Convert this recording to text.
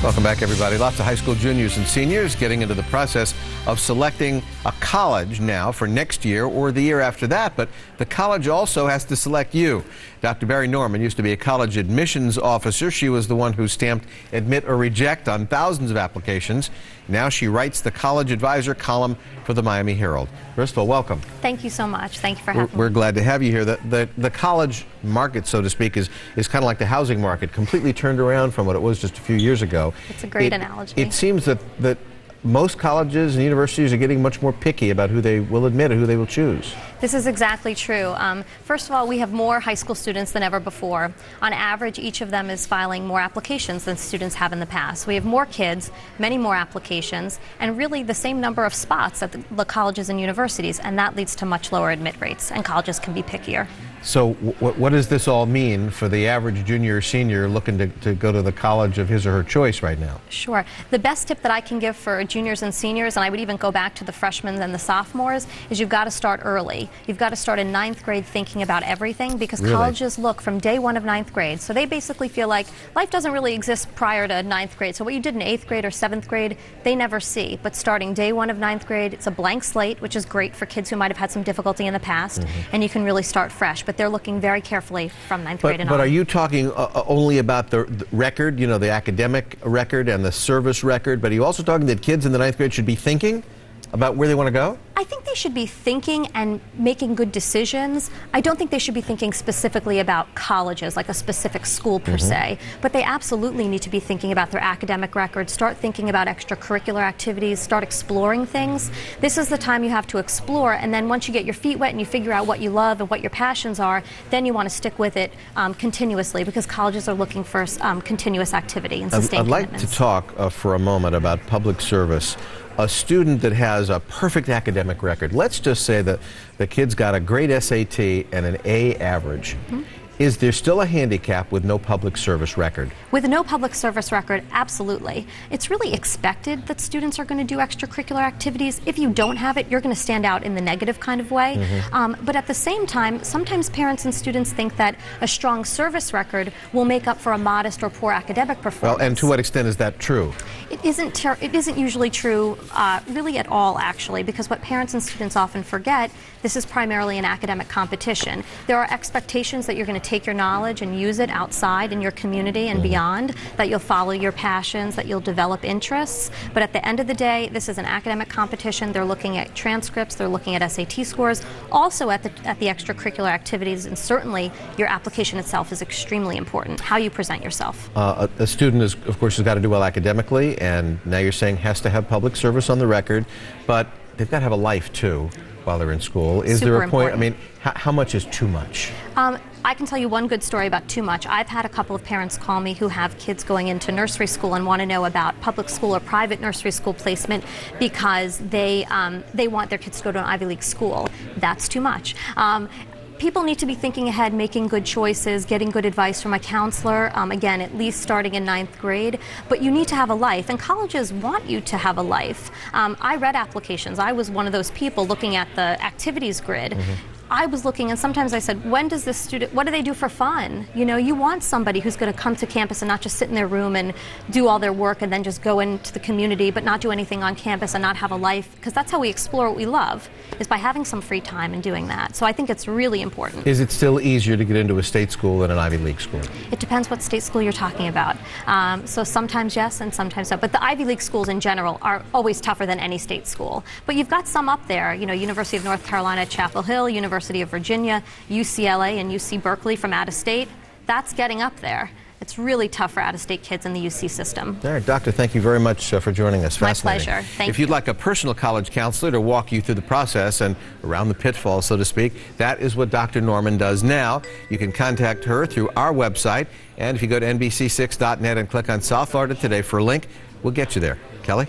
Welcome back, everybody. Lots of high school juniors and seniors getting into the process of selecting a college now for next year or the year after that. But the college also has to select you. Dr. Bari Norman used to be a college admissions officer. She was the one who stamped admit or reject on thousands of applications. Now she writes the college advisor column for the Miami Herald. First of all, welcome. Thank you so much. Thank you for having me. We're glad to have you here. The college market, so to speak, is kind of like the housing market, completely turned around from what it was just a few years ago. It's a great analogy. It seems that most colleges and universities are getting much more picky about who they will admit or who they will choose. This is exactly true. First of all, we have more high school students than ever before. On average, each of them is filing more applications than students have in the past. We have more kids, many more applications, and really the same number of spots at the colleges and universities, and that leads to much lower admit rates, and colleges can be pickier. So what does this all mean for the average junior or senior looking to go to the college of his or her choice right now? Sure. The best tip that I can give for juniors and seniors, and I would even go back to the freshmen and the sophomores, is you've got to start early. You've got to start in 9th grade thinking about everything, because colleges look from day one of 9th grade. So they basically feel like life doesn't really exist prior to 9th grade. So what you did in 8th grade or 7th grade, they never see. But starting day one of 9th grade, it's a blank slate, which is great for kids who might have had some difficulty in the past, and you can really start fresh. But they're looking very carefully from 9th grade and on. But are you talking only about the record, you know, the academic record and the service record, but are you also talking that kids in the 9th grade should be thinking about where they want to go? I think they should be thinking and making good decisions. I don't think they should be thinking specifically about colleges, like a specific school per se, but they absolutely need to be thinking about their academic record, start thinking about extracurricular activities, start exploring things. This is the time you have to explore, and then once you get your feet wet and you figure out what you love and what your passions are, then you want to stick with it continuously, because colleges are looking for continuous activity and sustained commitments. I'd like to talk for a moment about public service. A student that has a perfect academic record, let's just say that the kid's got a great SAT and an A average. Is there still a handicap with no public service record? With no public service record, absolutely. It's really expected that students are going to do extracurricular activities. If you don't have it, you're going to stand out in the negative kind of way. But at the same time, sometimes parents and students think that a strong service record will make up for a modest or poor academic performance. Well, and to what extent is that true? It isn't usually true really at all, actually, because what parents and students often forget, this is primarily an academic competition. There are expectations that you're going to take your knowledge and use it outside in your community and beyond, that you'll follow your passions, that you'll develop interests. But at the end of the day, this is an academic competition. They're looking at transcripts, they're looking at SAT scores, also at the extracurricular activities, and certainly your application itself is extremely important, how you present yourself. A student, of course, has got to do well academically, and now you're saying has to have public service on the record, but they've got to have a life too while they're in school. Is there a point, I mean, how much is too much? I can tell you one good story about too much. I've had a couple of parents call me who have kids going into nursery school and want to know about public school or private nursery school placement because they want their kids to go to an Ivy League school. That's too much. People need to be thinking ahead, making good choices, getting good advice from a counselor, again, at least starting in 9th grade. But you need to have a life, and colleges want you to have a life. I read applications. I was one of those people looking at the activities grid. I was looking, and sometimes I said, when does this student, what do they do for fun? You know, you want somebody who's going to come to campus and not just sit in their room and do all their work and then just go into the community but not do anything on campus and not have a life, because that's how we explore what we love, is by having some free time and doing that. So I think it's really important. Is it still easier to get into a state school than an Ivy League school? It depends what state school you're talking about. So sometimes yes and sometimes no. But the Ivy League schools in general are always tougher than any state school. But you've got some up there, you know, University of North Carolina, Chapel Hill, University of Virginia, UCLA, and UC Berkeley from out of state. That's getting up there. It's really tough for out-of-state kids in the UC system. All right, Doctor, thank you very much for joining us. My pleasure. Thank you. If you'd like a personal college counselor to walk you through the process and around the pitfalls, so to speak, that is what Dr. Norman does now. You can contact her through our website, and if you go to NBC6.net and click on South Florida Today for a link, we'll get you there. Kelly?